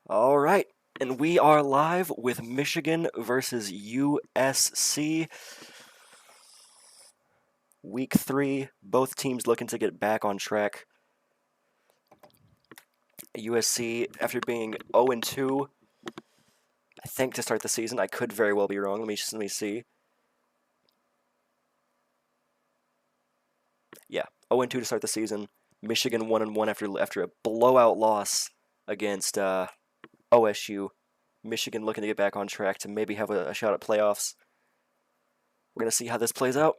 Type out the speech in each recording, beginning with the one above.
All right, and we are live with Michigan versus USC. Week 3, both teams looking to get back on track. USC, after being 0-2, I think, to start the season. I could very well be wrong. Let me see. Yeah, 0-2 to start the season. Michigan 1-1 after a blowout loss against OSU. Michigan looking to get back on track to maybe have a shot at playoffs. We're going to see how this plays out.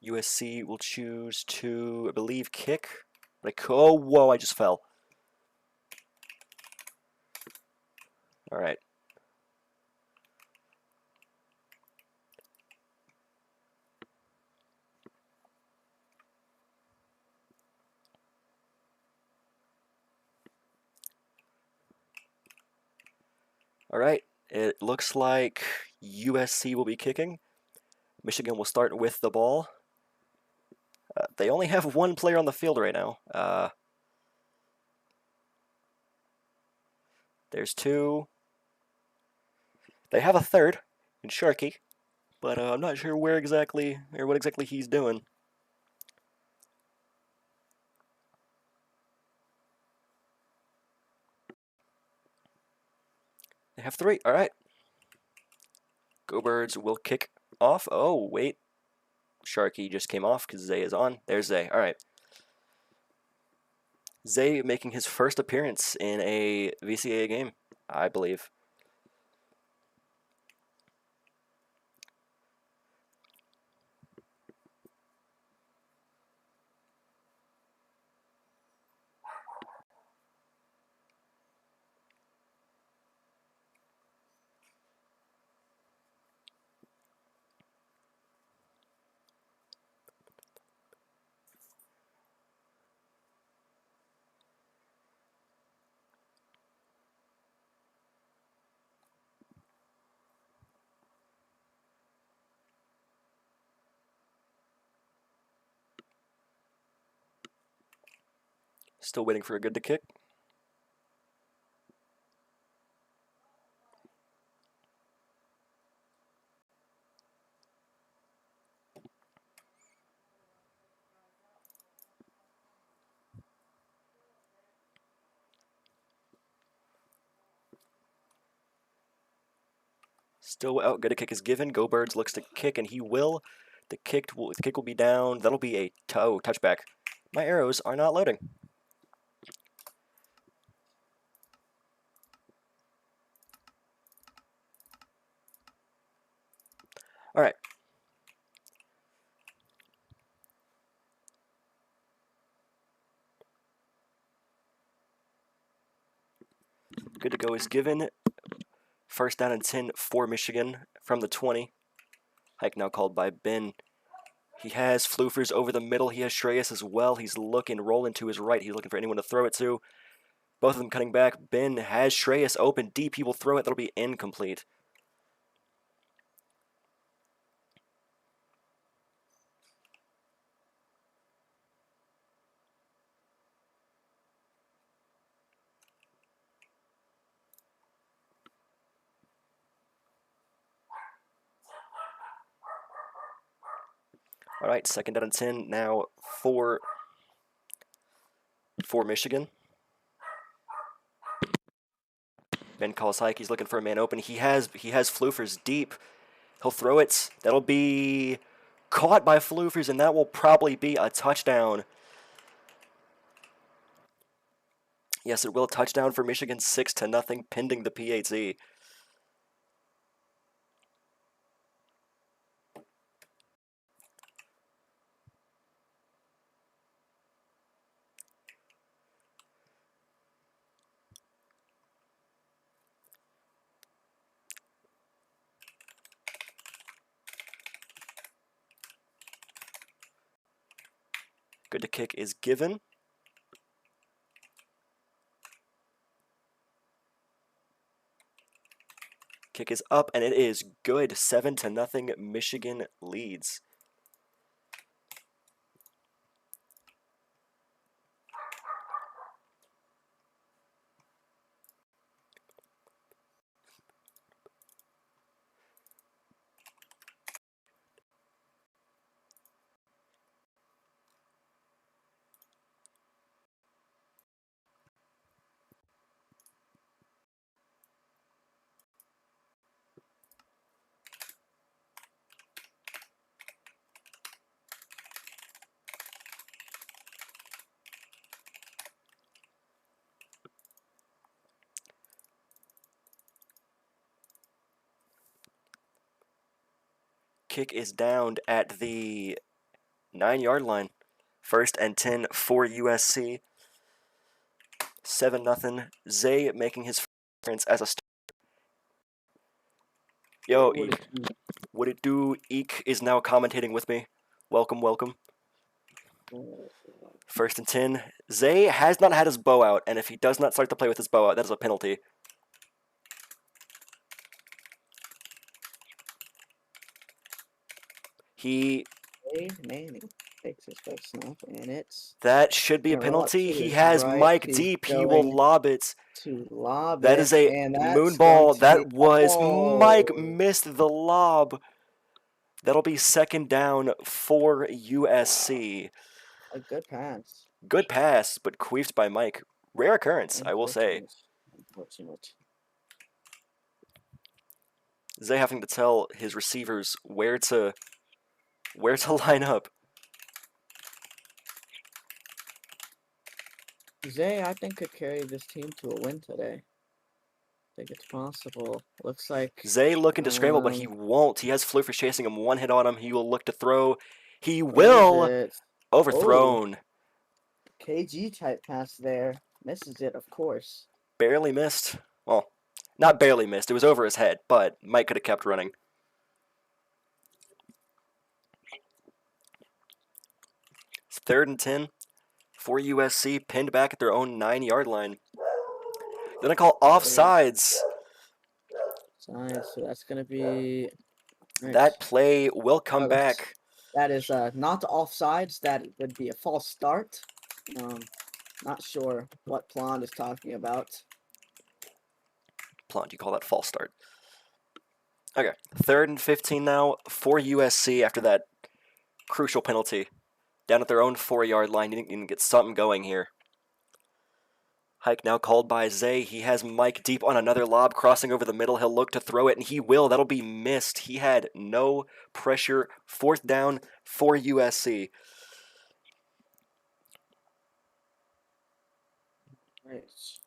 USC will choose to, I believe, kick. Oh, whoa, I just fell. All right. All right. It looks like USC will be kicking. Michigan will start with the ball. They only have one player on the field right now. There's two. They have a third in Sharkey, but I'm not sure where exactly or what exactly he's doing. They have three. All right. Go Birds will kick off. Oh, wait. Sharkey just came off because Zay is on. There's Zay. All right. Zay making his first appearance in a VCAA game, I believe. Still waiting for a good to kick. Still out. Good a kick is given. Go Birds looks to kick, and he will. The kick will be down. That'll be a touchback. My arrows are not loading. All right. Good to go is given. First down and 10 for Michigan from the 20. Hike now called by Ben. He has Floofers over the middle. He has Shreyas as well. He's rolling to his right. He's looking for anyone to throw it to. Both of them cutting back. Ben has Shreyas open deep. He will throw it. That'll be incomplete. All right, second down and 10 now for Michigan. Ben calls hike. He's looking for a man open. He has Floofers deep. He'll throw it. That'll be caught by Floofers, and that will probably be a touchdown. Yes, it will. Touchdown for Michigan, 6-0, pending the PAT. Good to kick is given. Kick is up, and it is good. 7-0, Michigan leads. Kick is downed at the 9-yard line. 1st and 10 for USC. 7-0. Zay making his appearance as a starter. Yo, Eek. What it do? Eek is now commentating with me. Welcome, welcome. 1st and 10. Zay has not had his bow out, and if he does not start to play with his bow out, that is a penalty. Manning takes his first snap, and it's... That should be a penalty. He has Mike deep. He will lob it. That is a moon ball. That was... Mike missed the lob. That'll be 2nd down for USC. A good pass. Good pass, but queefed by Mike. Rare occurrence, I will say. Unfortunate. Zay having to tell his receivers where to line up. Zay, I think, could carry this team to a win today. I think it's possible. Looks like... Zay looking to scramble, but he won't. He has Floofers chasing him. 1 hit on him. He will look to throw. He will! Overthrown. Oh. KG type pass there. Misses it, of course. Barely missed. Well, not barely missed. It was over his head, but Mike could have kept running. It's 3rd and 10 for USC, pinned back at their own 9-yard line. Then I call offsides. So that's going to be... Right. That play will come back. That is not offsides. That would be a false start. Not sure what Plant is talking about. Plant, you call that false start. Okay, 3rd and 15 now for USC after that crucial penalty. Down at their own 4-yard line, needing to get something going here. Hike now called by Zay. He has Mike deep on another lob, crossing over the middle. He'll look to throw it, and he will. That'll be missed. He had no pressure. 4th down for USC. Nice.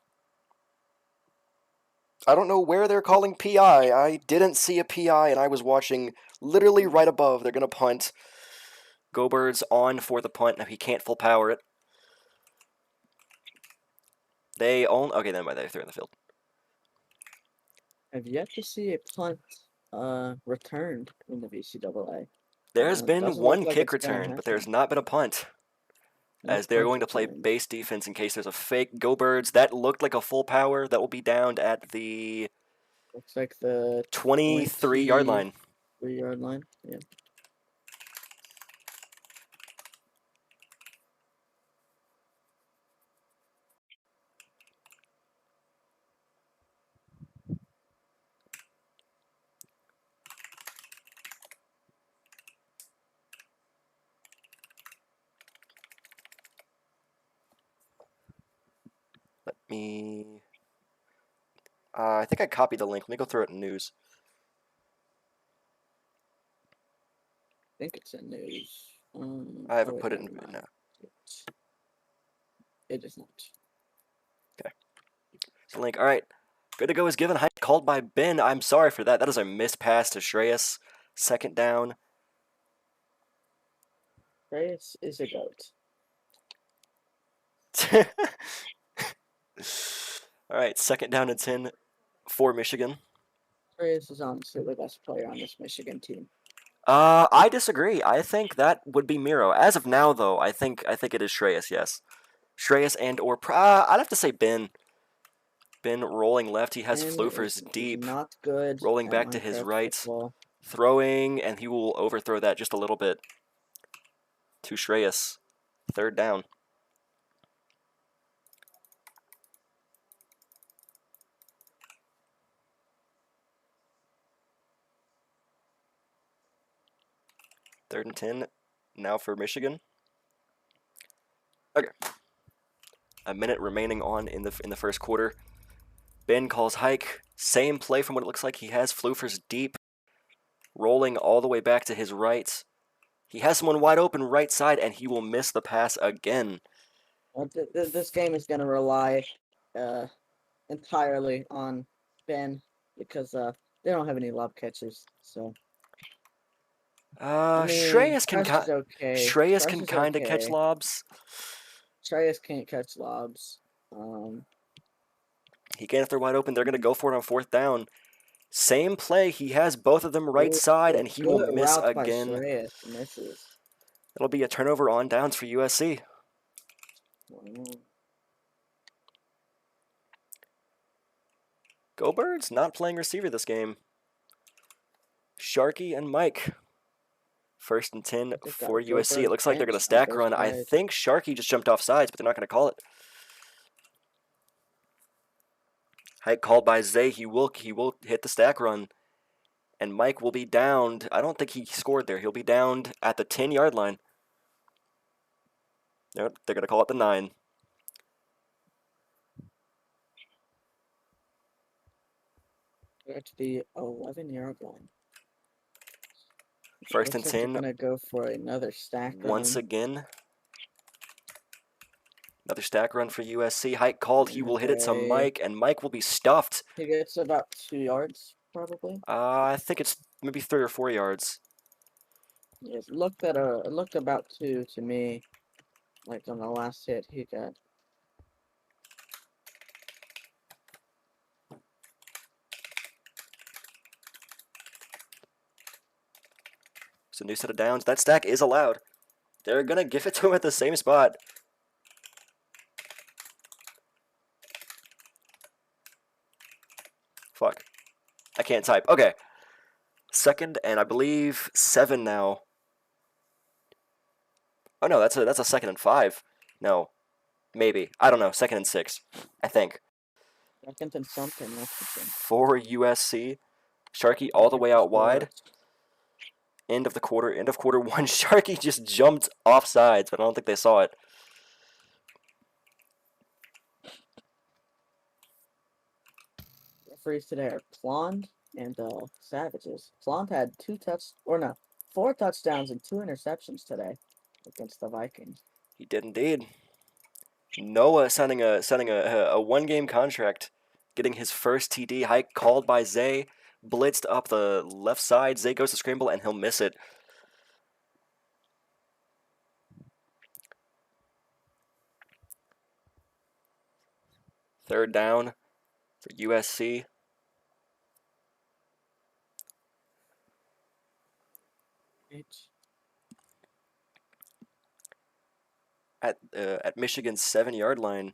I don't know where they're calling PI. I didn't see a PI, and I was watching literally right above. They're going to punt. Go Birds on for the punt. Now he can't full power it. They own... Okay, then they're in the field. I've yet to see a punt returned in the VCAA. There's been one kick returned, but there's not been a punt. As they're going to play base defense in case there's a fake. Go Birds. That looked like a full power. That will be downed at the... Looks like the... 23-yard line. 3-yard line, yeah. Let me... I think I copied the link. Let me go through it in news. I think it's in news. I haven't put it in... No. It is not. Okay. So link, alright. Good to go is given. High called by Ben. I'm sorry for that. That is a missed pass to Shreyas. 2nd down. Shreyas is a goat. Alright, 2nd down and 10 for Michigan. Shreyas is honestly the best player on this Michigan team. I disagree. I think that would be Miro. As of now, though, I think it is Shreyas. Yes, Shreyas and or I'd have to say Ben. Ben rolling left. He has And floofers is deep. not good Rolling at back to his Minecraft right. football. Throwing, and he will overthrow that just a little bit. To Shreyas. Third down. Third and 10. Now for Michigan. Okay. A minute remaining on in the first quarter. Ben calls hike. Same play from what it looks like. He has floofers deep. Rolling all the way back to his right. He has someone wide open right side, and he will miss the pass again. This game is going to rely entirely on Ben because they don't have any lob catchers. So I mean, Shreyas can Fresh is okay. Shreyas Fresh can is kind of catch okay. lobs. Shreyas can't catch lobs. He can't if they're wide open. They're gonna go for it on fourth down. Same play. He has both of them right side, and he will Good miss route by again. Shreyas. Misses. It'll be a turnover on downs for USC. Go Birds not playing receiver this game. Sharky and Mike. First and 10 for USC. It looks like they're going to stack run. I think Sharky just jumped off sides, but they're not going to call it. Hike called by Zay. He will hit the stack run. And Mike will be downed. I don't think he scored there. He'll be downed at the 10-yard line. Nope, they're going to call it the 9. They're at the 11-yard line. First and Looks like 10. they're gonna go for another stack run. Once again. Another stack run for USC. Hike called. He will hit it to Mike, and Mike will be stuffed. He gets about 2 yards, probably. I think it's maybe 3 or 4 yards. It looked about 2 to me. Like on the last hit he got. So new set of downs. That stack is allowed. They're going to give it to him at the same spot. Fuck. I can't type. Okay. Second and I believe 7 now. Oh no, that's a second and 5. No. Maybe. I don't know. Second and 6. I think. Second and something. For USC. Sharky all the way out wide. End of quarter 1. Sharky just jumped off sides, but I don't think they saw it. Referees today are Plond and Savages. Plond had 4 touchdowns and 2 interceptions today against the Vikings. He did indeed. Noah signing a 1-game contract, getting his first TD. Hike called by Zay, blitzed up the left side. Zay goes to scramble and he'll miss it. Third down for USC. At Michigan's 7-yard line.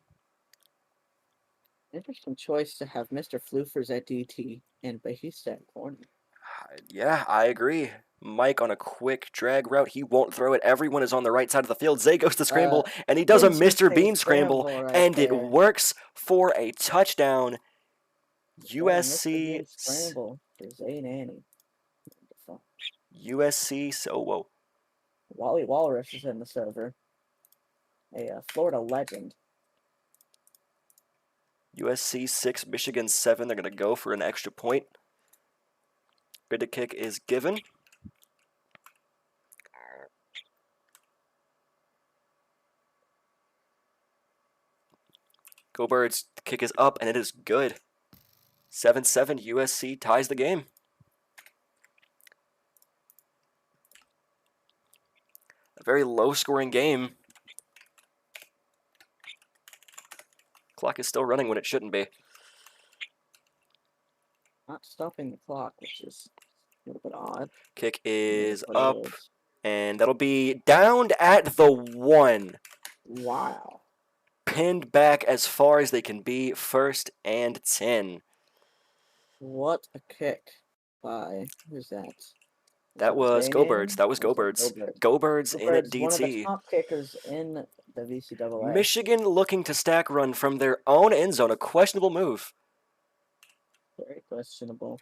Interesting choice to have Mr. Floofers at DT and Bahista at corner. Yeah, I agree. Mike on a quick drag route. He won't throw it. Everyone is on the right side of the field. Zay goes to scramble, and he does a Mr. Bean scramble, and it works for a touchdown. USC. Scramble for Zay Nanny. USC. So whoa. Wally Walrus is in the server. A Florida legend. USC 6, Michigan 7. They're going to go for an extra point. Good to kick is given. Go Birds. The kick is up, and it is good. 7-7. USC ties the game. A very low-scoring game. Clock is still running when it shouldn't be. Not stopping the clock, which is A little bit odd. Kick is But up, it is. and that'll be downed at the 1. Wow. Pinned back as far as they can be, 1st and 10. What a kick by, who's that? That was Go Birds. That was Go Go Birds. Birds. Go Birds Go in a Birds, one of the DT. top kickers in the VCAA. Michigan looking to stack run from their own end zone. A questionable move. Very questionable.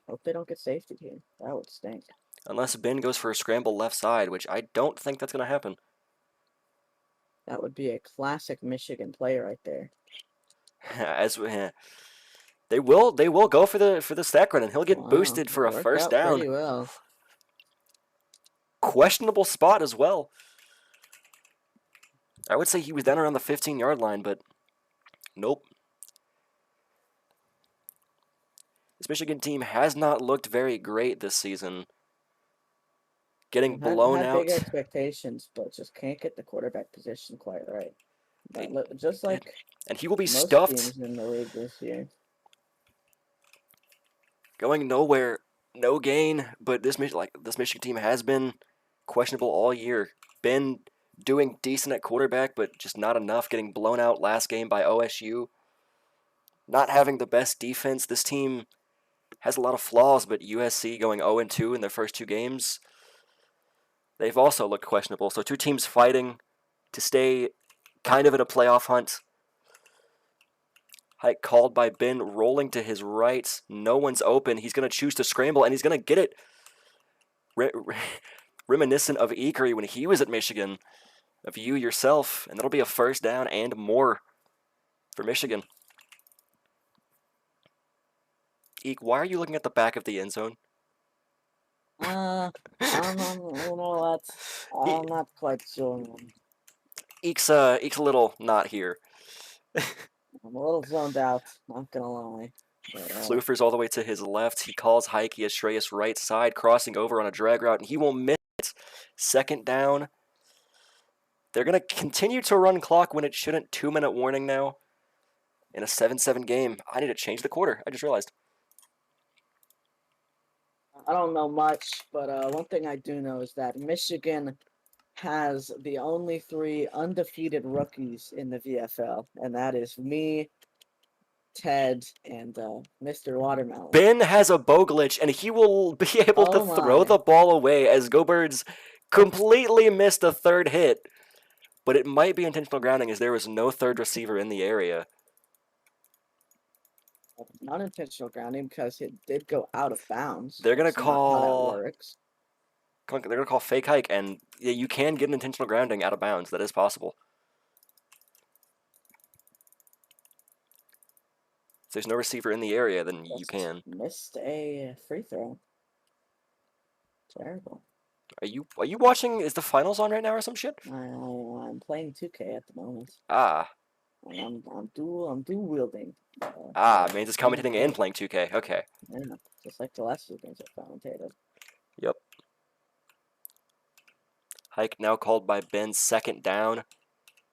Hope they don't get safety here. That would stink. Unless Ben goes for a scramble left side, which I don't think that's going to happen. That would be a classic Michigan play right there. As they will go for the stack run, and he'll get boosted for a Worked first out down. pretty well. Questionable spot as well. I would say he was down around the 15-yard line, but nope. This Michigan team has not looked very great this season. Getting blown out. Big expectations, but just can't get the quarterback position quite right. Just like and he will be most stuffed. teams in the league this year. Going nowhere, no gain. But this Michigan team has been questionable all year. Been doing decent at quarterback, but just not enough. Getting blown out last game by OSU. Not having the best defense. This team has a lot of flaws, but USC going 0-2 in their first 2 games. They've also looked questionable. So 2 teams fighting to stay kind of in a playoff hunt. Hike called by Ben, rolling to his right. No one's open. He's going to choose to scramble, and he's going to get it. Reminiscent of Ekery when he was at Michigan. Of you yourself. And that'll be a first down and more for Michigan. Eek, why are you looking at the back of the end zone? I don't know, you know what? I'm not quite sure. Eek's a little not here. I'm a little zoned out, not gonna lie. Floofer's all the way to his left. He calls hike. He has Shreyas right side, crossing over on a drag route, and he will miss it. 2nd down. They're going to continue to run clock when it shouldn't. 2-minute warning now in a 7-7 game. I need to change the quarter. I just realized. I don't know much, but one thing I do know is that Michigan has the only 3 undefeated rookies in the VFL, and that is me, Ted, and Mr. Watermelon. Ben has a bow glitch, and he will be able to throw the ball away as Go Birds completely missed a 3rd hit. But it might be intentional grounding as there was no 3rd receiver in the area. Not intentional grounding because it did go out of bounds. They're going to call... How that works. They're going to call fake hike, and yeah, you can get an intentional grounding out of bounds. That is possible. If there's no receiver in the area, then you can. Missed a free throw. Terrible. Are you watching? Is the finals on right now or some shit? I'm playing 2K at the moment. Ah. And I'm dual wielding. Means it's commentating and playing 2K. Okay. Yeah, just like the last 2 games I commentated. Yep. Hike now called by Ben, 2nd down.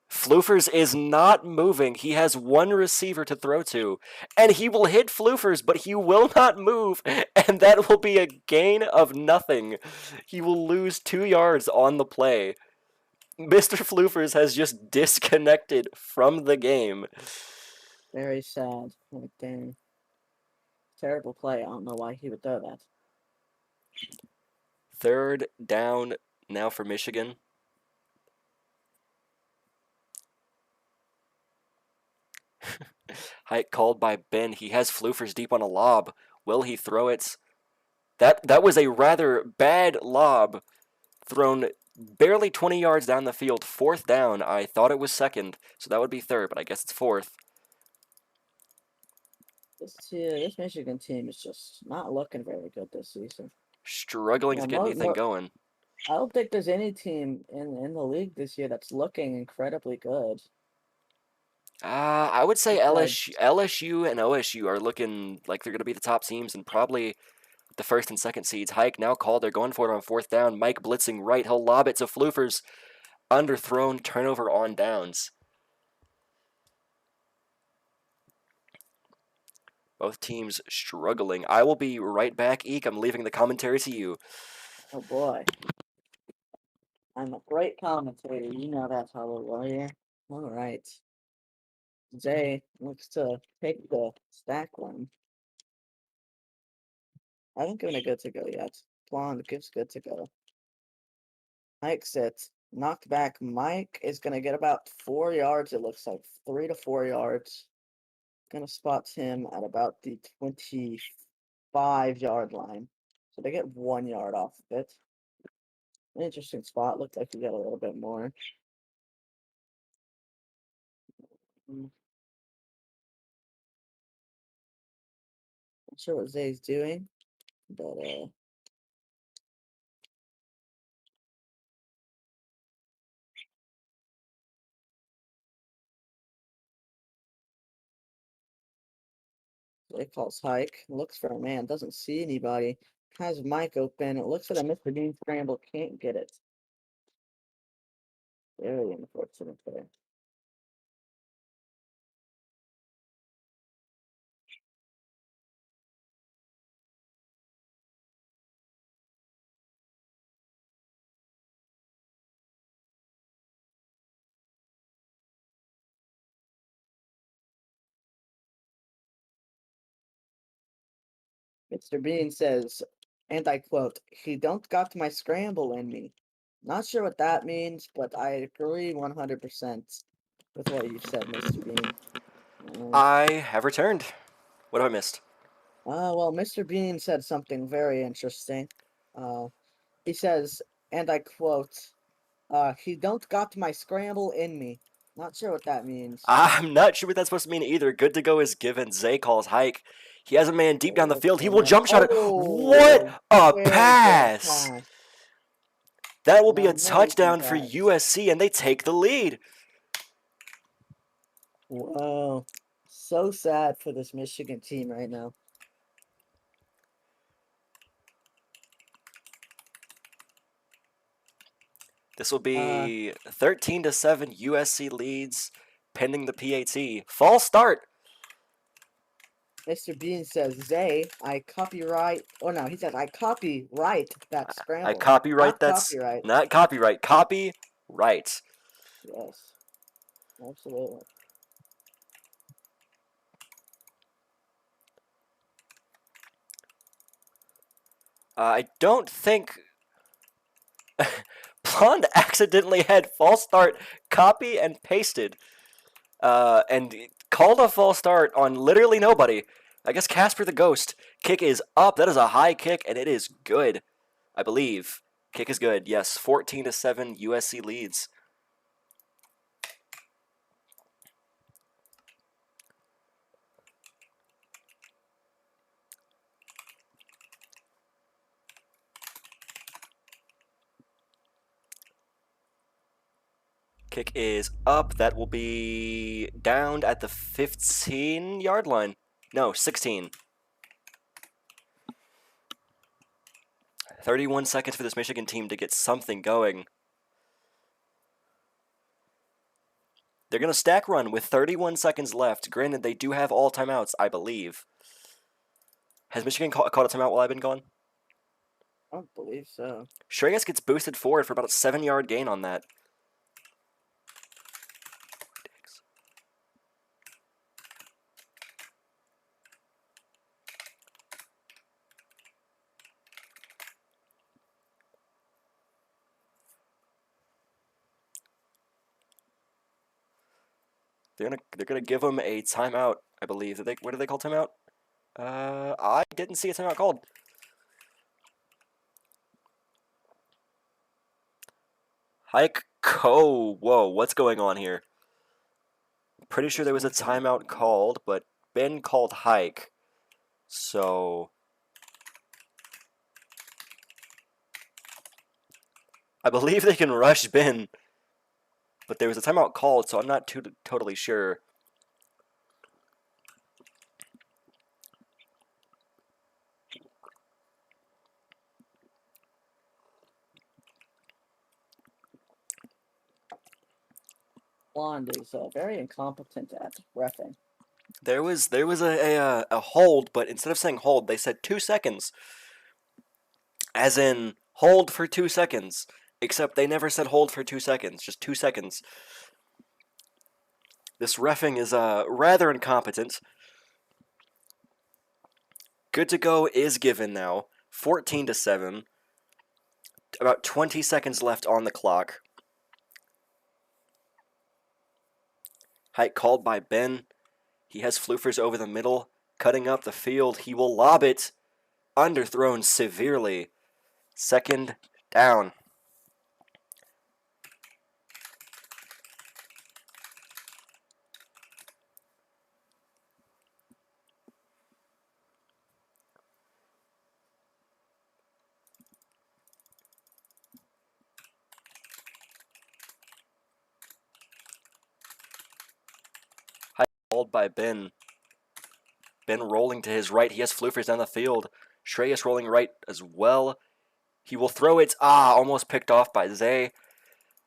Floofers is not moving. He has 1 receiver to throw to. And he will hit Floofers, but he will not move. And that will be a gain of nothing. He will lose 2 yards on the play. Mr. Floofers has just disconnected from the game. Very sad. Like, dang. Terrible play. I don't know why he would do that. 3rd down now for Michigan. Hike called by Ben. He has Floofers deep on a lob. Will he throw it? That was a rather bad lob thrown barely 20 yards down the field. 4th down. I thought it was 2nd, so that would be 3rd, but I guess it's 4th. This Michigan team is just not looking very good this season. Struggling to get anything going. I don't think there's any team in the league this year that's looking incredibly good. I would say LSU and OSU are looking like they're going to be the top teams and probably the 1st and 2nd seeds. Hike now called. They're going for it on 4th down. Mike blitzing right. He'll lob it to Floofers. Underthrown. Turnover on downs. Both teams struggling. I will be right back, Eek. I'm leaving the commentary to you. Oh boy. I'm a great commentator. You know that, Hollow Warrior. Alright. Zay looks to take the stack one. I haven't given a good to go yet. Blonde gives good to go. Mike sits. Knocked back. Mike is going to get about 4 yards, it looks like. 3 to 4 yards. Going to spot him at about the 25-yard line. So they get 1 yard off of it. An interesting spot. Looked like he got a little bit more. Not sure what Zay's doing, but Zay calls hike. Looks for a man. Doesn't see anybody. Has Mike open. It looks like a Mr. Bean scramble. Can't get it. Very unfortunate there. Mr. Bean says, and I quote, "He don't got my scramble in me." Not sure what that means, but I agree 100% with what you said, Mr. Bean. I have returned. What have I missed? Well, Mr. Bean said something very interesting. He says, and I quote, "He don't got my scramble in me." Not sure what that means. I'm not sure what that's supposed to mean either. Good to go is given. Zay calls hike. He has a man deep down the field. He will jump shot it. What Oh, a very good pass! pass. That will An be a amazing touchdown for pass. USC, and they take the lead. Wow. So sad for this Michigan team right now. This will be 13-7 USC leads, pending the PAT. False start. Mr. Bean says, Zay, I copyright. Oh no, he says, I copyright that I scramble. copyright Not that's copyright. not copyright. Copyright. Yes, absolutely. I don't think Blonde accidentally had false start copy and pasted, and called a false start on literally nobody. I guess Casper the Ghost. Kick is up. That is a high kick, and it is good. I believe. Kick is good. Yes, 14-7 USC leads. Kick is up. That will be downed at the 15-yard line. No, 16. 31 seconds for this Michigan team to get something going. They're going to stack run with 31 seconds left. Granted, they do have all timeouts, I believe. Has Michigan caught a timeout while I've been gone? I don't believe so. Shreyas gets boosted forward for about a 7-yard gain on that. They're gonna give him a timeout, I believe. What do they call timeout? I didn't see a timeout called. Hike Co. Whoa, what's going on here? Pretty sure there was a timeout called, but Ben called hike. So I believe they can rush Ben, but there was a timeout called, so I'm not totally sure. Blonde is very incompetent at reffing. There was a hold, but instead of saying hold, they said 2 seconds. As in, hold for 2 seconds. Except they never said hold for 2 seconds, just 2 seconds. This reffing is rather incompetent. Good to go is given now. 14-7. About 20 seconds left on the clock. Height called by Ben. He has floofers over the middle, cutting up the field. He will lob it. Underthrown severely. Second down. Height called by Ben. Ben rolling to his right. He has floofers down the field. Shreyas rolling right as well. He will throw it. Almost picked off by Zay.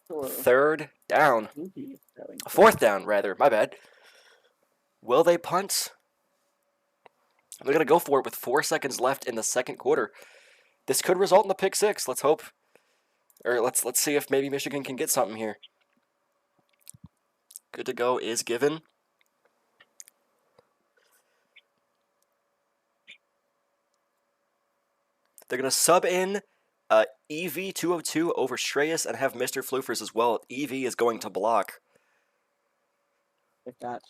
Sure. Third down. Ruby throwing Fourth down, rather. My bad. Will they punt? They're going to go for it with 4 seconds left in the second quarter. This could result in a pick six. Let's hope. Or let's see if maybe Michigan can get something here. Good to go is given. They're going to sub in EV202 over Shreyas and have Mr. Floofers as well. EV is going to block. They've got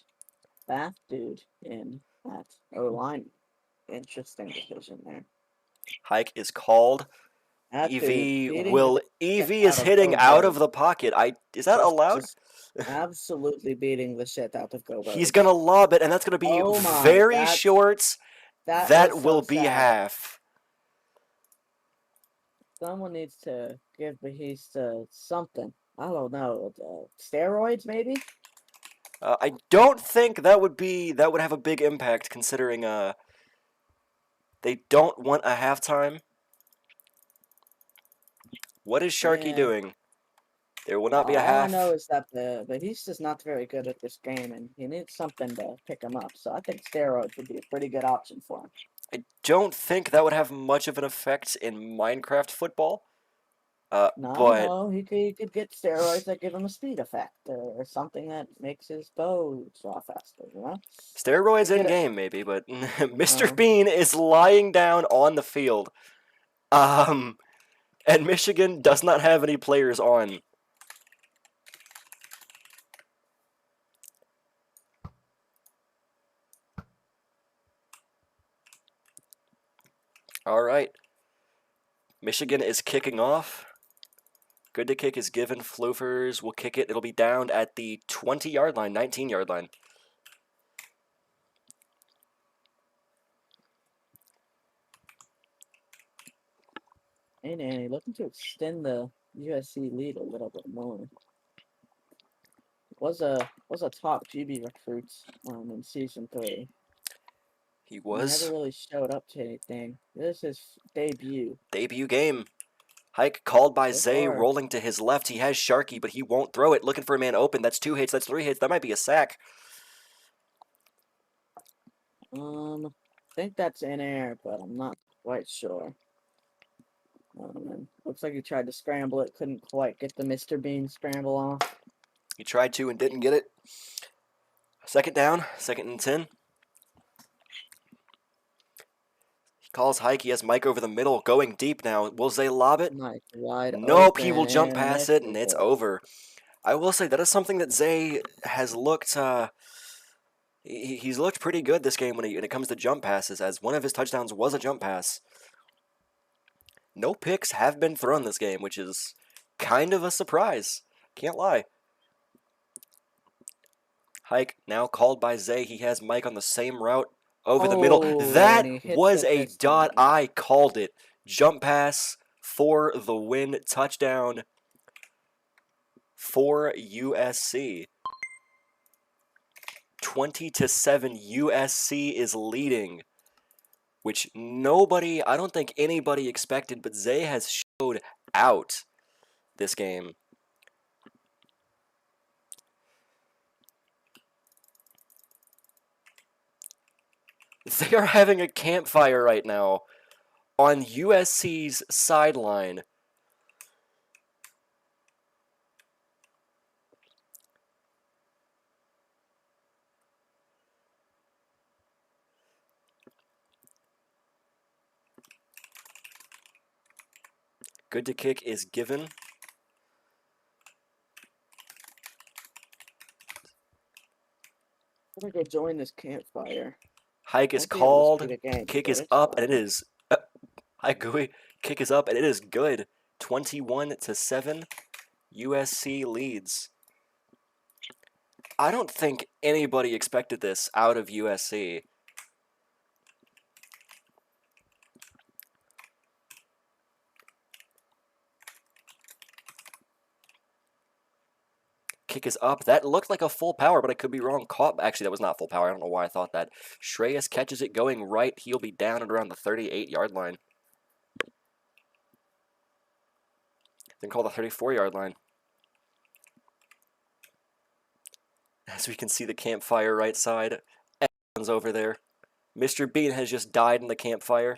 that dude in that O-line. Interesting decision there. Hike is called. That dude beating EV the is shit hitting Go out Birds. of the pocket. Is that allowed? Just absolutely beating the shit out of Go Birds. He's going to lob it, and that's going to be Oh my, very short. That was will so be sad. half. Someone needs to give Bahista something. I don't know. Steroids, maybe? I don't think that would have a big impact, considering they don't want a halftime. What is Sharky Yeah. doing? There will not be a All half. I know is that Bahista's not very good at this game, and he needs something to pick him up. So I think steroids would be a pretty good option for him. I don't think that would have much of an effect in Minecraft football. No, he could get steroids that give him a speed effect or something that makes his bow draw faster, you know? Steroids in game, maybe, but Mr. Bean is lying down on the field. And Michigan does not have any players on. All right. Michigan is kicking off. Good to kick is given. Floofers will kick it. It'll be down at the 20-yard line, 19-yard line. Hey, Nanny, looking to extend the USC lead a little bit more. Was a top GB recruit in season 3. He was. He never really showed up to anything. This is his debut. Debut game. Hike called by So Zay, far. rolling to his left. He has Sharky, but he won't throw it. Looking for a man open. That's 2 hits. That's 3 hits. That might be a sack. I think that's in air, but I'm not quite sure. Looks like he tried to scramble it. Couldn't quite get the Mr. Bean scramble off. He tried to and didn't get it. Second down. 2nd and 10. Calls Hike. He has Mike over the middle, going deep now. Will Zay lob it? Mike wide Nope, open, he will jump and past it, and it's over. I will say that is something that Zay has looked. He's looked pretty good this game when it comes to jump passes, as one of his touchdowns was a jump pass. No picks have been thrown this game, which is kind of a surprise. Can't lie. Hike now called by Zay. He has Mike on the same route. Over the middle. That was a dot. I called it. Jump pass for the win. Touchdown for USC. 20-7. USC is leading. Which I don't think anybody expected, but Zay has showed out this game. They are having a campfire right now on USC's sideline. Good to kick is given. I'm gonna go join this campfire. Hike is Won't be able to called. see the game, Kick but is it's up, and it fine. is. Hi, Gooey. Kick is up, and it is good. 21-7. USC leads. I don't think anybody expected this out of USC. Kick is up. That looked like a full power, but I could be wrong. Caught. Actually, that was not full power. I don't know why I thought that. Shreyas catches it going right. He'll be down at around the 38-yard line. Then call the 34-yard line. As we can see the campfire right side. Everyone's over there. Mr. Bean has just died in the campfire.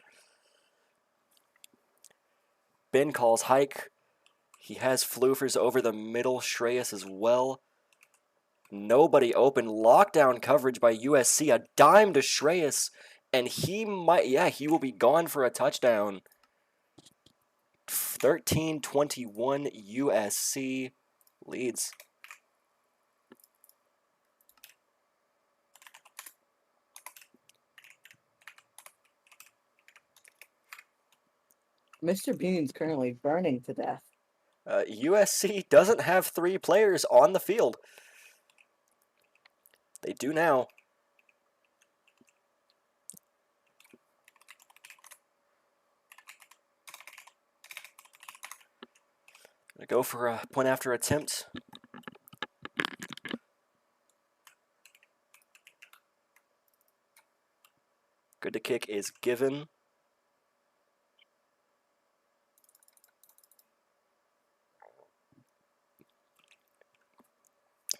Ben calls hike. He has floofers over the middle. Shreyas as well. Nobody open. Lockdown coverage by USC. A dime to Shreyas. And he might, yeah, he will be gone for a touchdown. 13-21 USC leads. Mr. Bean's currently burning to death. USC doesn't have 3 players on the field. They do now. Gonna go for a point after attempt. Good to kick is given.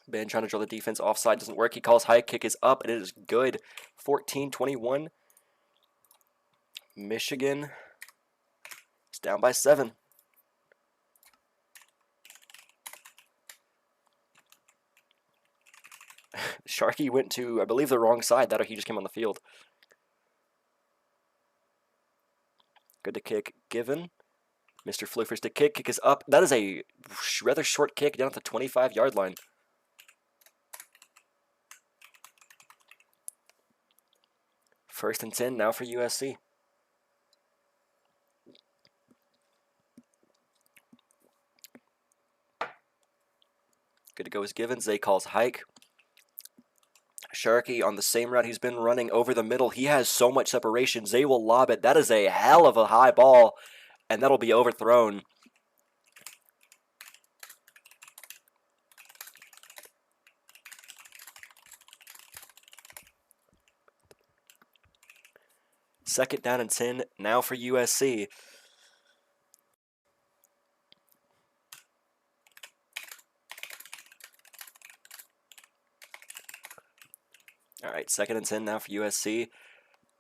Ben trying to draw the defense offside, doesn't work. He calls high, kick is up, and it is good. 14-21. Michigan is down by 7. Sharky went to, I believe, the wrong side. That or he just came on the field. Good to kick given. Mr. Floofers to kick. Kick is up. That is a rather short kick down at the 25-yard line. First and 10 now for USC. Good to go is given. Zay calls hike. Sharky on the same route he's been running over the middle. He has so much separation. Zay will lob it. That is a hell of a high ball, and that'll be overthrown. Second down and 10 now for USC. All right, second and 10 now for USC.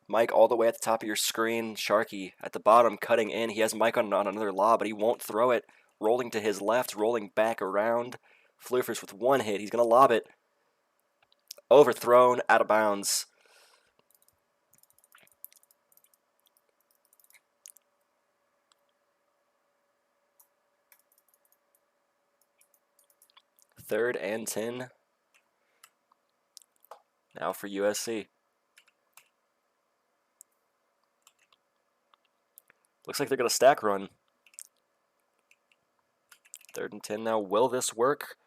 Mike all the way at the top of your screen. Sharky at the bottom cutting in. He has Mike on another lob, but he won't throw it. Rolling to his left, rolling back around. Floofers with one hit. He's going to lob it. Overthrown, out of bounds. Third and 10 now for USC. Looks like they're going to stack run. Third and 10 now. Will this work?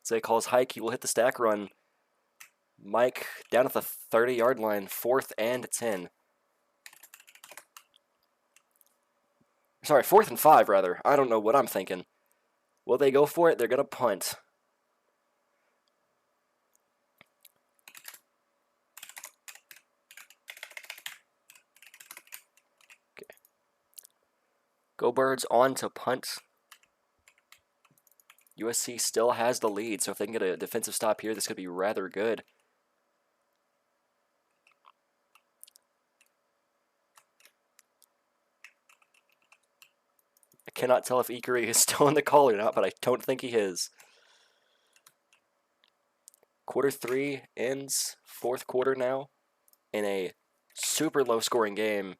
Zay calls hike. He will hit the stack run. Mike down at the 30-yard line. 4th and 10. Sorry, 4th and 5, rather. I don't know what I'm thinking. Will they go for it? They're going to punt. Okay. Go Birds on to punt. USC still has the lead, so if they can get a defensive stop here, this could be rather good. I cannot tell if Ikari is still in the call or not, but I don't think he is. Quarter 3 ends, fourth quarter now, in a super low-scoring game.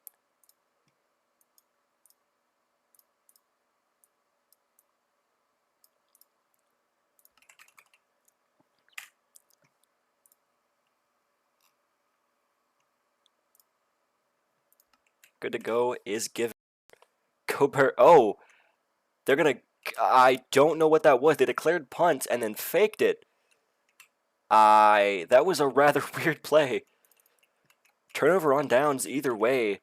Good to go is given. Gobert. Oh, they're going to. I don't know what that was. They declared punt and then faked it. That was a rather weird play. Turnover on downs either way.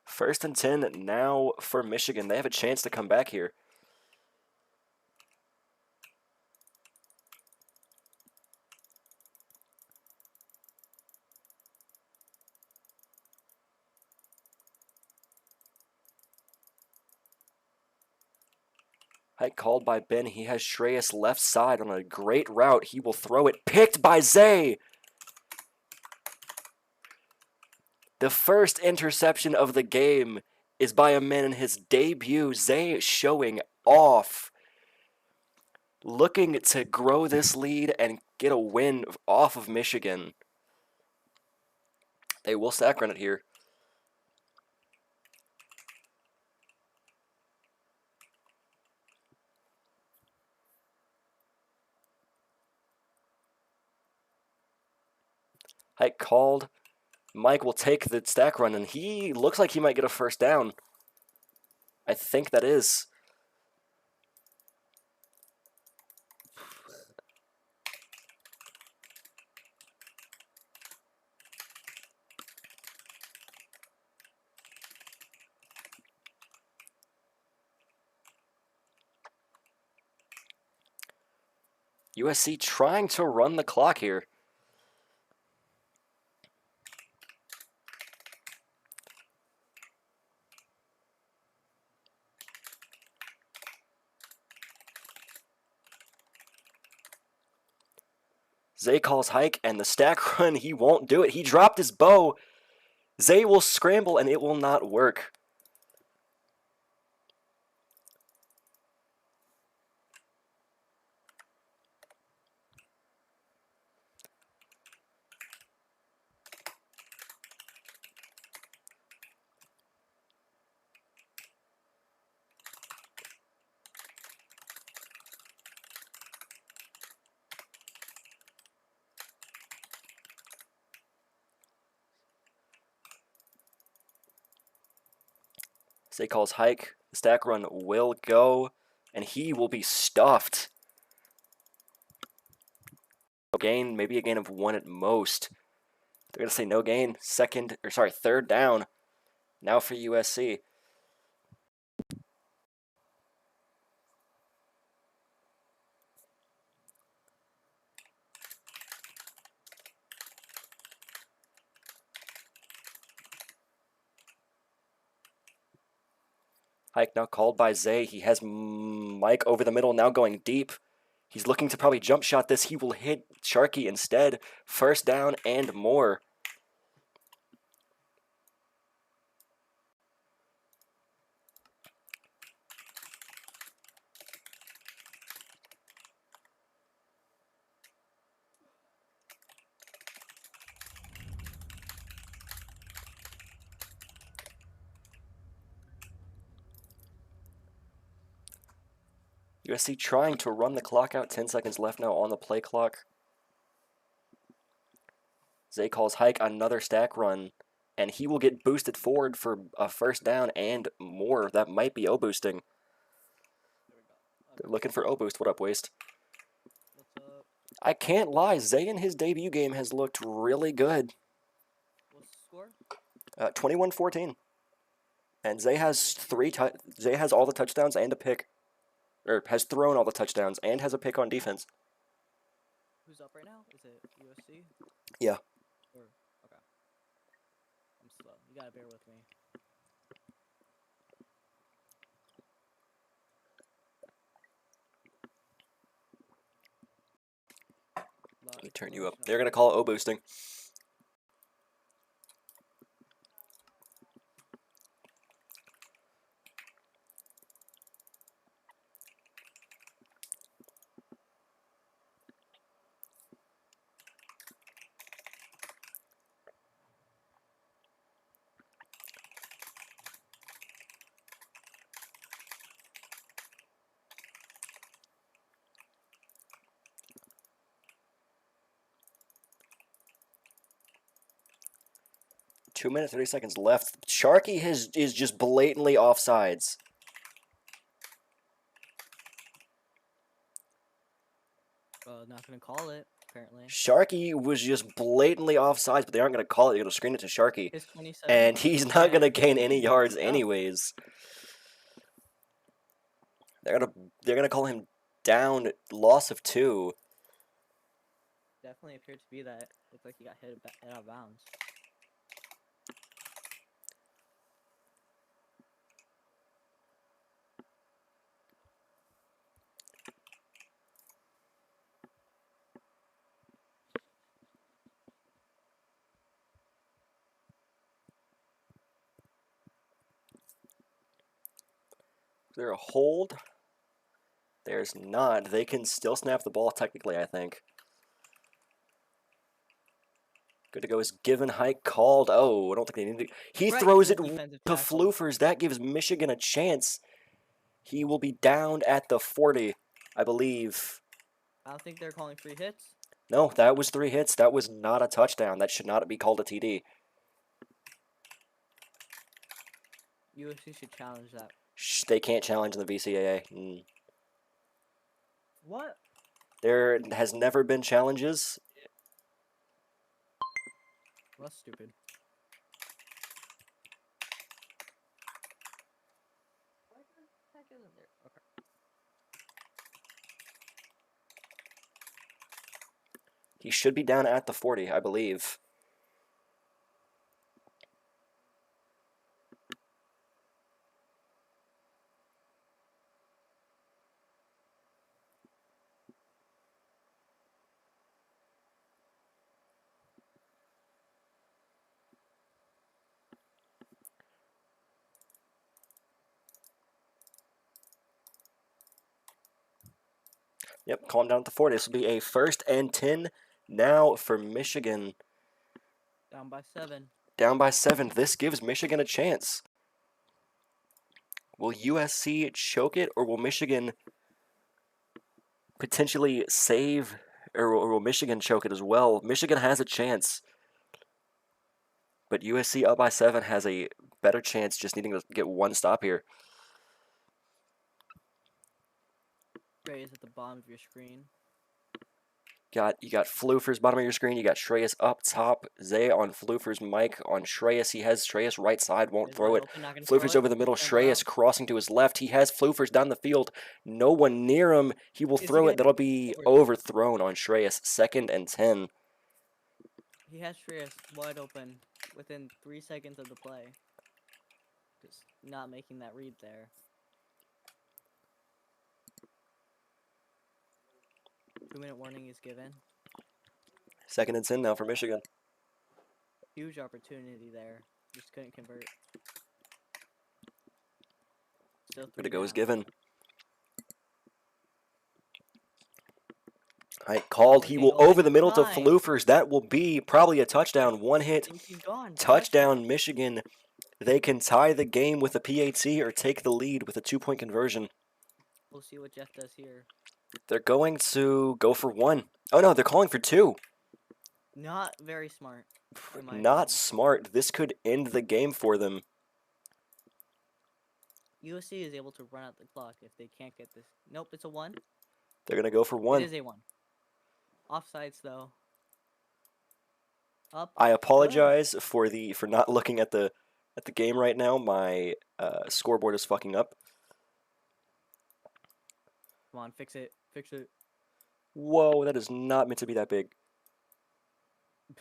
First and 10 now for Michigan. They have a chance to come back here. Hike called by Ben. He has Shreyas left side on a great route. He will throw it. Picked by Zay. The first interception of the game is by a man in his debut. Zay showing off. Looking to grow this lead and get a win off of Michigan. They will sack run it here. Hike called. Mike will take the stack run, and he looks like he might get a first down. I think that is. USC trying to run the clock here. Zay calls hike, and the stack run, he won't do it. He dropped his bow. Zay will scramble, and it will not work. Zay calls hike. The stack run will go, and he will be stuffed. Gain, maybe a gain of 1 at most. They're going to say no gain. Third down. Now for USC. Hike now called by Zay. He has Mike over the middle, now going deep. He's looking to probably jump shot this. He will hit Sharkey instead. First down and more. USC trying to run the clock out. 10 seconds left now on the play clock. Zay calls hike, another stack run, and he will get boosted forward for a first down and more. That might be O-boosting. They're looking for O-boost. What up, Waste? What's up? I can't lie. Zay in his debut game has looked really good. score? 21-14. And Zay has Zay has all the touchdowns and a pick, or has thrown all the touchdowns and has a pick on defense. Who's up right now? Is it USC? Yeah. Or okay. I'm slow. You gotta bear with me. Let me turn you up. They're gonna call it O-boosting. Two minutes, 30 seconds left. Sharky is just blatantly offsides. Not gonna call it, apparently. Sharky was just blatantly offsides, but they aren't going to call it. They're going to screen it to Sharky. It's 27. And he's not going to gain any yards Oh. anyways. They're gonna call him down, loss of 2. Definitely appeared to be that. Looked like he got hit out of bounds. Is there a hold? There's not. They can still snap the ball technically, I think. Good to go is given, hike called. Oh, I don't think they need to. He throws it to Floofers. That gives Michigan a chance. He will be down at the 40, I believe. I don't think they're calling 3 hits. No, that was 3 hits. That was not a touchdown. That should not be called a TD. USC should challenge that. They can't challenge in the VCAA. What? There has never been challenges. Well, that's stupid. What the heck isn't there? Okay. He should be down at the 40, I believe. Yep, calm down at the 40. This will be a 1st and 10 now for Michigan. Down by 7. Down by 7. This gives Michigan a chance. Will USC choke it, or will Michigan potentially save, or will Michigan choke it as well? Michigan has a chance. But USC up by 7 has a better chance, just needing to get one stop here. Shreyas at the bottom of your screen. You got Floofers bottom of your screen. You got Shreyas up top. Zay on Floofers. Mike on Shreyas. He has Shreyas right side. Won't throw it. Floofers over the middle. Shreyas crossing to his left. He has Floofers down the field. No one near him. He will throw it. That'll be overthrown on Shreyas. 2nd and 10. He has Shreyas wide open within 3 seconds of the play. Just not making that read there. Two-minute warning is given. 2nd and 10 now for Michigan. Huge opportunity there. Just couldn't convert. Still Good to go is given. Hike called. He will over the middle to Floofers. That will be probably a touchdown. One hit. Touchdown Michigan. They can tie the game with a PAT or take the lead with a 2-point conversion. We'll see what Jeff does here. They're going to go for 1. Oh no, they're calling for 2. Not very smart. Not smart. This could end the game for them. USC is able to run out the clock if they can't get this. Nope, it's a 1. They're going to go for 1. It is a 1. Offsides, though. Up. I Good. apologize for not looking at the game right now. My scoreboard is fucking up. Come on, fix it. Fix it. Whoa, that is not meant to be that big. Do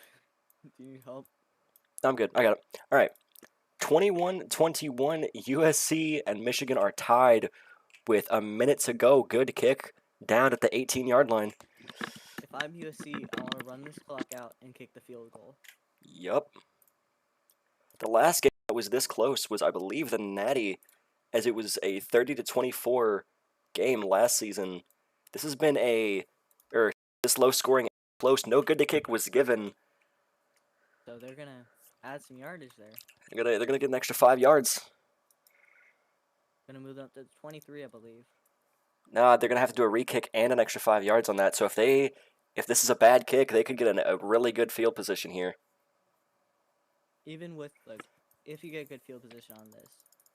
you need help? I'm good. I got it. All right. 21-21, USC and Michigan are tied with a minute to go. Good kick down at the 18-yard line. If I'm USC, I want to run this clock out and kick the field goal. Yup. The last game that was this close was, I believe, the Natty, as it was a 30-24 game last season. This has been this low scoring, close. No good to kick was given. So they're gonna add some yardage there. They're gonna get an extra 5 yards. Gonna move up to 23, I believe. Nah, they're gonna have to do a re-kick and an extra 5 yards on that. So if this is a bad kick, they could get a really good field position here. Even with if you get good field position on this,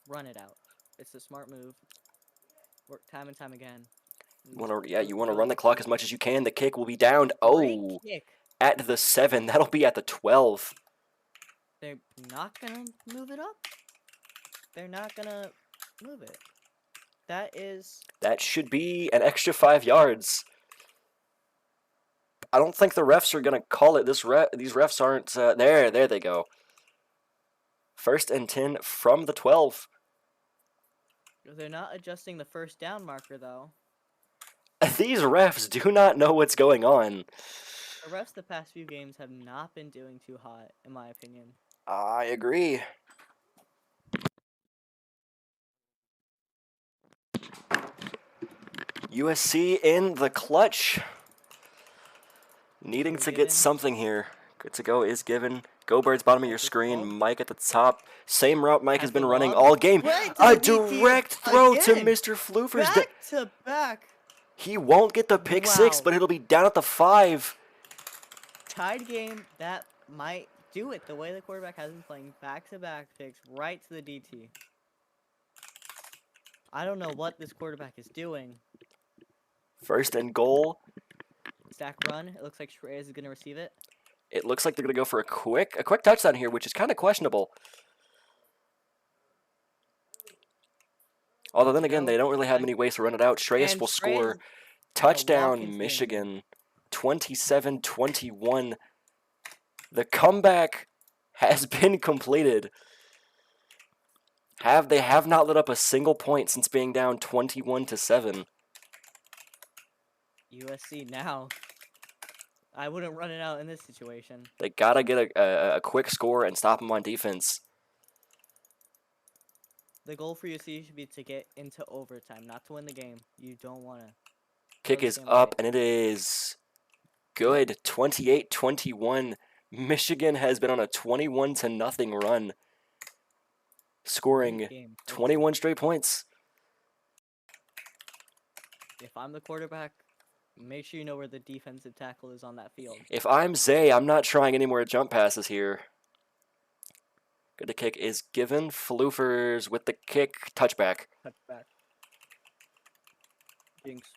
run it out. It's a smart move. Work time and time again. You wanna run the clock as much as you can. The kick will be down. Oh, Kick. at the 7. That'll be at the 12. They're not gonna move it up. They're not gonna move it. That should be an extra 5 yards. I don't think the refs are gonna call it. These refs aren't. There they go. 1st and 10 from the 12. They're not adjusting the first down marker though. These refs do not know what's going on. The refs the past few games have not been doing too hot, in my opinion. I agree. USC in the clutch. Needing to get something here. Good to go is given. Go Birds, bottom of your screen. Mike at the top. Same route Mike has been running all game. A direct throw to Mr. Floofers. Back to back. He won't get the pick 6, but it'll be down at the 5. Tied game, that might do it. The way the quarterback has been playing back-to-back picks right to the DT. I don't know what this quarterback is doing. 1st and goal. Stack run. It looks like Shreyas is going to receive it. It looks like they're going to go for a quick touchdown here, which is kind of questionable. Although then again, they don't really have many ways to run it out. Shreyas will score. Touchdown, Michigan. 27-21. The comeback has been completed. They have not let up a single point since being down 21-7. USC now. I wouldn't run it out in this situation. They gotta get a quick score and stop them on defense. The goal for USC should be to get into overtime, not to win the game. You don't want to. Kick is up, and it is good. 28-21. Michigan has been on a 21-0 run, scoring 21 straight points. If I'm the quarterback, make sure you know where the defensive tackle is on that field. If I'm Zay, I'm not trying any more jump passes here. Good to kick is given. Floofers with the kick. Touchback. Touchback. Jinx.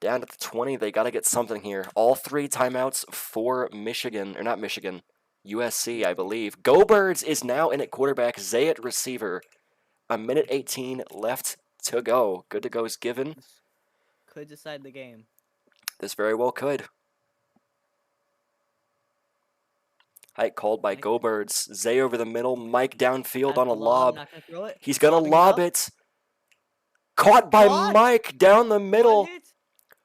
Down at the 20. They got to get something here. All 3 timeouts for Michigan. Or not Michigan. USC, I believe. Go Birds is now in at quarterback. Zay at receiver. 1:18 left to go. Good to go is given. Could decide the game. This very well could. Hike called by Go Birds. Zay over the middle. Mike downfield on a lob. He's going to lob it. Caught by Mike down the middle.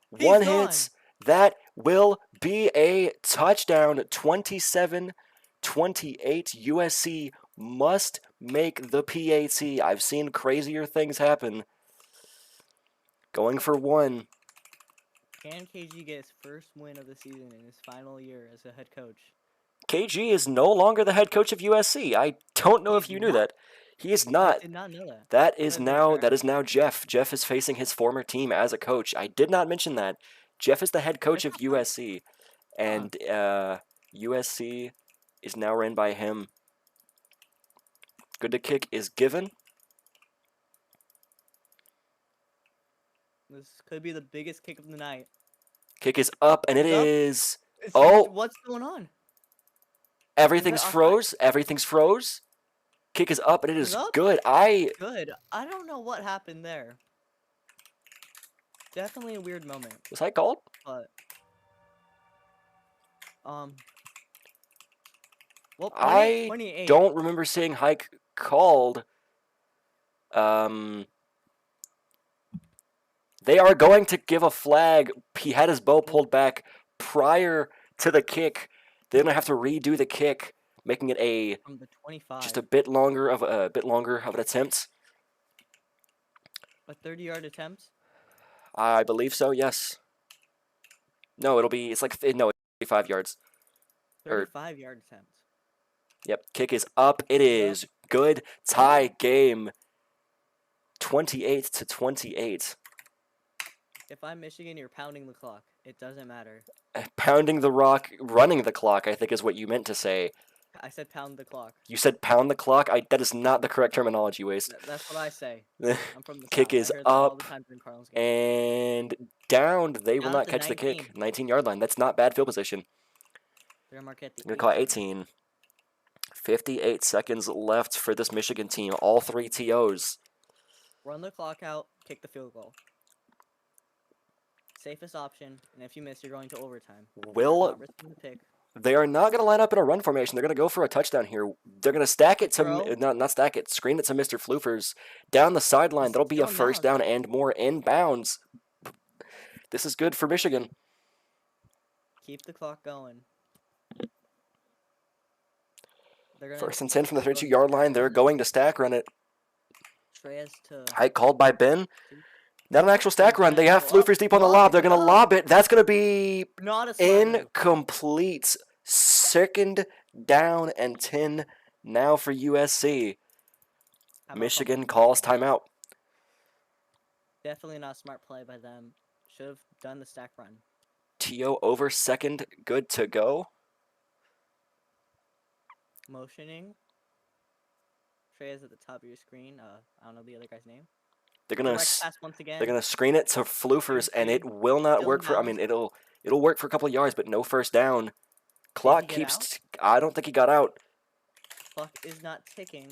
One hit. That will be a touchdown. 27-28. USC must make the PAT. I've seen crazier things happen. Going for 1. Can KG get his first win of the season in his final year as a head coach? KG is no longer the head coach of USC. I don't know if you knew that. He is not. I did not know that. That is now Jeff. Jeff is facing his former team as a coach. I did not mention that. Jeff is the head coach of USC, and USC is now ran by him. Good to kick is given. This could be the biggest kick of the night. Kick is up, and it is Oh. What's going on? Everything's offside? froze. Everything's froze. Kick is up, and it is Up? good. Good. I don't know what happened there. Definitely a weird moment, Was I called? but well, I 28. don't remember seeing hike called. They are going to give a flag. He had his bow pulled back prior to the kick. They're gonna have to redo the kick, making it From the 25. just a bit longer of an attempt. A 30-yard attempt. I believe so. Yes. No, it's like 35 yards. 35-yard attempt. Yep. Kick is up. It is good. Tie game. 28-28. If I'm Michigan, you're pounding the clock. It doesn't matter. Pounding the rock, running the clock, I think is what you meant to say. I said pound the clock. You said pound the clock? That is not the correct terminology, Waste. That's what I say. I'm from the Kick South. is I hear that all up the time during Cardinals games. and downed. They will Down not to catch the 19. kick. 19-yard line. That's not bad field position. They're gonna mark it at the I'm going to call it 18. 18. 58 seconds left for this Michigan team. All three TOs. Run the clock out, kick the field goal. Safest option, and if you miss, you're going to overtime. Not risking the pick. They are not going to line up in a run formation. They're going to go for a touchdown here. They're going to stack it to Throw. not stack it. Screen it to Mr. Floofers down the sideline. That'll be a Still in first down and more inbounds. This is good for Michigan. Keep the clock going. First and 10 from the 32-yard line. They're going to stack run it. Treyas to Hike called by Ben. Not an actual stack run. They have Floofers deep on the lob. They're going to lob it. That's going to be not a smart move. incomplete. Second down and 10 now for USC. Michigan calls timeout. Definitely not a smart play by them. Should have done the stack run. TO over second, good to go. Motioning. Treyas at the top of your screen. I don't know the other guy's name. They're gonna Pass once again. they're gonna screen it to Floofers, and it will not Still work for. I inbounds. mean, it'll work for a couple of yards, but no first down. Clock get keeps. I don't think he got out. Clock is not ticking.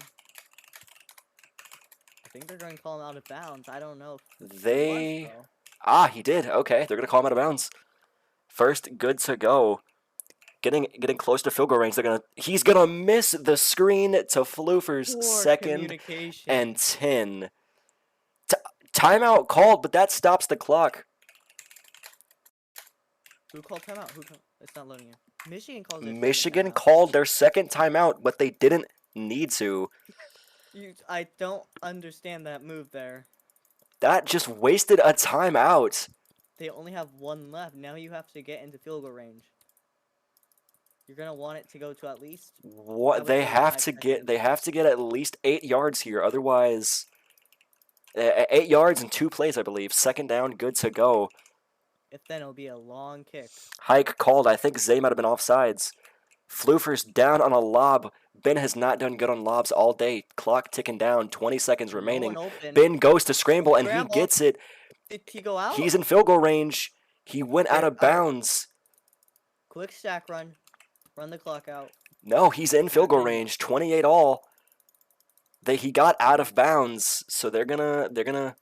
I think they're going to call him out of bounds. I don't know. They he did. Okay, they're gonna call him out of bounds. First, good to go. Getting close to field goal range. He's gonna miss the screen to Floofers. Poor Second communication. and 10. Timeout called, but that stops the clock. Who called timeout? It's not loading in. Michigan calls it. Michigan called their second timeout, but they didn't need to. I don't understand that move there. That just wasted a timeout. They only have one left. Now you have to get into field goal range. You're gonna want it to go to at least. What they have to get? They have to get at least 8 yards here. Otherwise, 8 yards and 2 plays, I believe. Second down, good to go. If then it'll be a long kick. Hike called. I think Zay might have been offsides. Floofers down on a lob. Ben has not done good on lobs all day. Clock ticking down. 20 seconds remaining. Ben goes to scramble, and he gets it. Did he go out? He's in field goal range. He went out of bounds. Quick stack run. Run the clock out. No, he's in field goal range. 28 all. He got out of bounds, so they're gonna.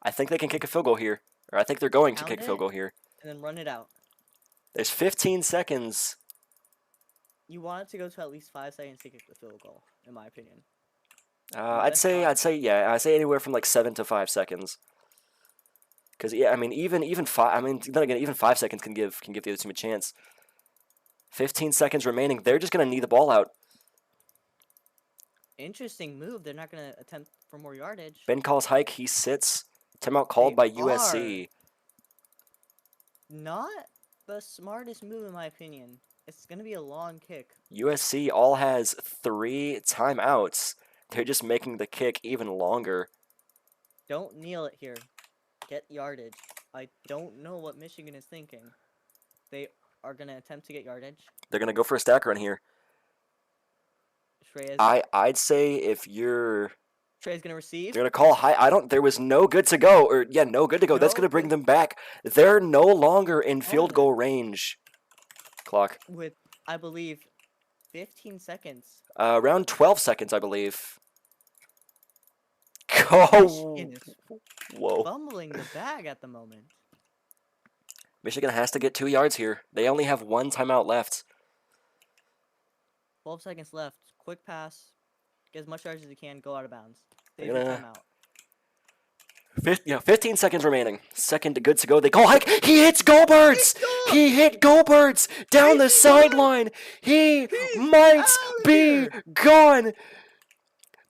I think they can kick a field goal here, or I think they're going to kick a field goal here. And then run it out. There's 15 seconds. You want it to go to at least 5 seconds to kick the field goal, in my opinion. I'd say anywhere from like 7 to 5 seconds. Because I mean even 5. I mean then again even 5 seconds can give the other team a chance. 15 seconds remaining. They're just gonna knee the ball out. Interesting move. They're not gonna attempt for more yardage. Ben calls hike. He sits. Timeout called by USC. Not the smartest move in my opinion. It's gonna be a long kick. USC all has 3 timeouts. They're just making the kick even longer. Don't kneel it here. Get yardage. I don't know what Michigan is thinking. They are gonna attempt to get yardage. They're gonna go for a stack run here. I'd say if you're Trey's gonna receive. They're gonna call high. There was no good to go, or no good to go. That's gonna bring them back. They're no longer in field goal range. clock. with, I believe, 15 seconds. Around 12 seconds, I believe. Michigan is Whoa. fumbling the bag at the moment. Michigan has to get 2 yards here. They only have 1 timeout left. 12 seconds left. Quick pass. Get as much yards as you can. Go out of bounds. They're Save your gonna- timeout. 15 seconds remaining. Second to good to go. They call hike. He hits Go-Birds! He hit Go-Birds down the sideline. He might outta be here. gone.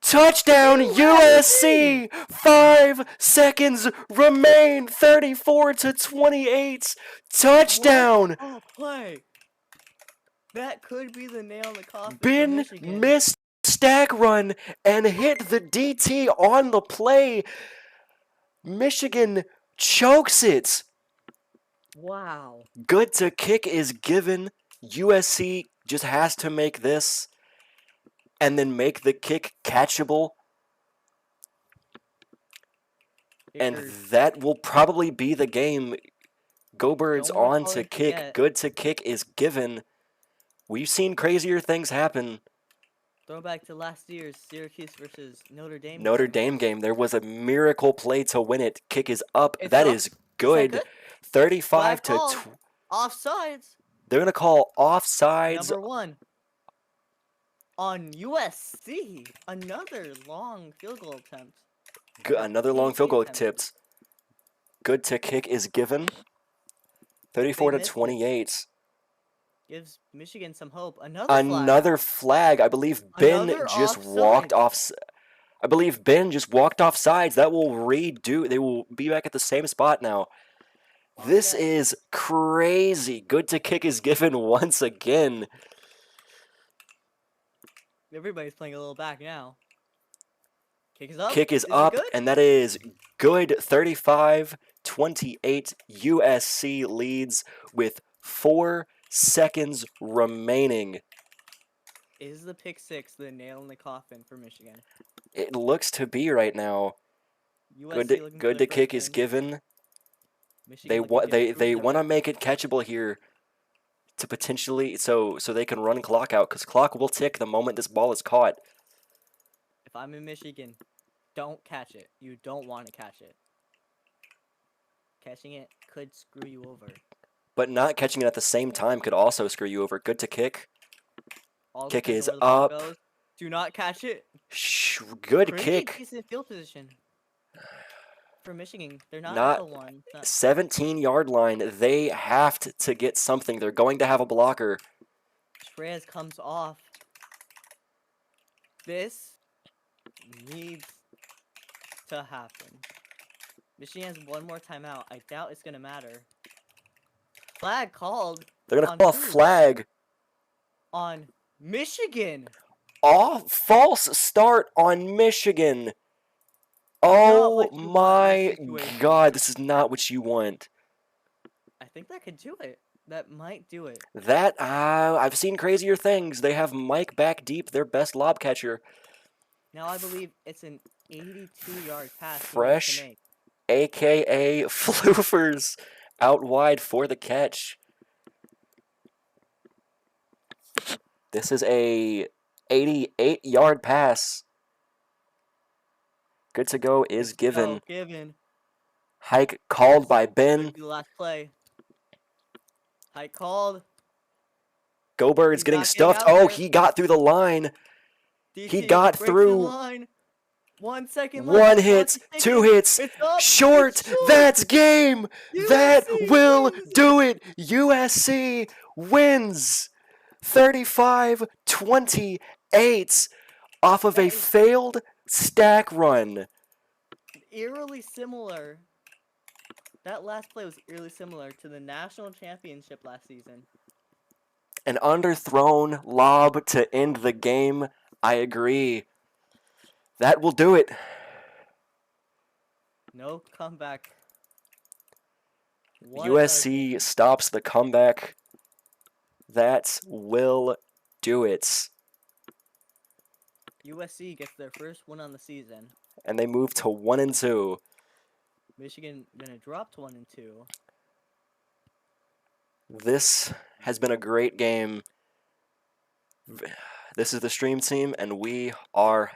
Touchdown USC! 5 seconds remain. 34-28. Touchdown. Oh, play. That could be the nail in the coffin for Ben Michigan. missed stack run and hit the DT on the play. Michigan chokes it. Wow. Good to kick is given. USC just has to make this and then make the kick catchable. And Kickers. that will probably be the game. Go Birds Don't wanna on call to it kick. yet. Good to kick is given. We've seen crazier things happen. Throwback to last year's Syracuse versus Notre Dame. Notre game. Dame game. There was a miracle play to win it. Kick is up. It's That up. is good. good? 35 Flag to call. Offsides. They're going to call offsides. Number 1. On USC. Another long field goal attempt. Another long field goal attempt. tipped. Good to kick is given. 34 to missed it. 28. Gives Michigan some hope. Another Flag. I believe Ben Another just offside. walked off. I believe Ben just walked off sides. That will redo. They will be back at the same spot now. This Okay. is crazy. Good to kick is given once again. Everybody's playing a little back now. Kick is up. Kick is it up, good? and that is good. 35-28. USC leads with 4 seconds remaining. Is the pick 6 the nail in the coffin for Michigan? It looks to be right now. USC looking Good to for a kick is win. given. Michigan They looking want to improve they their want to record. make it catchable here to potentially so they can run clock out because clock will tick the moment this ball is caught. If I'm in Michigan, don't catch it. You don't want to catch it. Catching it could screw you over. But not catching it at the same time could also screw you over. Good to kick. All Kick depends is on where the ball up. goes. Do not catch it. Good Pretty kick. decent field position for Michigan. They're not, Not at the 1. It's not- 17-yard line. They have to get something. They're going to have a blocker. Trez comes off. This needs to happen. Michigan has 1 more timeout. I doubt it's gonna matter. Flag called They're going to on call a who? flag. On Michigan. False start on Michigan. Not Oh what you want in my this situation. God, this is not what you want. I think that could do it. That might do it. That, I've seen crazier things. They have Mike back deep, their best lob catcher. Now I believe it's an 82-yard pass he needs Fresh. to make. AKA Floofers out wide for the catch. This is a 88-yard pass. Good to go is given. Given. Hike called by Ben. Could be the last play. Hike called. Go Birds He's getting not getting stuffed. out Oh, there. he got through the line. DT got breaks the through. line. 1 second left. One The hit, clock is 2 ticking. hits. It's up. Short. It's short. That's game. That USC will wins. do it. USC wins 35-28 off of That a is- failed stack run. Eerily similar. That last play was eerily similar to the national championship last season. An underthrown lob to end the game. I agree. That will do it. No comeback. What a USC stops the comeback. That will do it. USC gets their first win on the season. And they move to 1-2. Michigan gonna drop to 1-2. This has been a great game. This is the stream team, and we are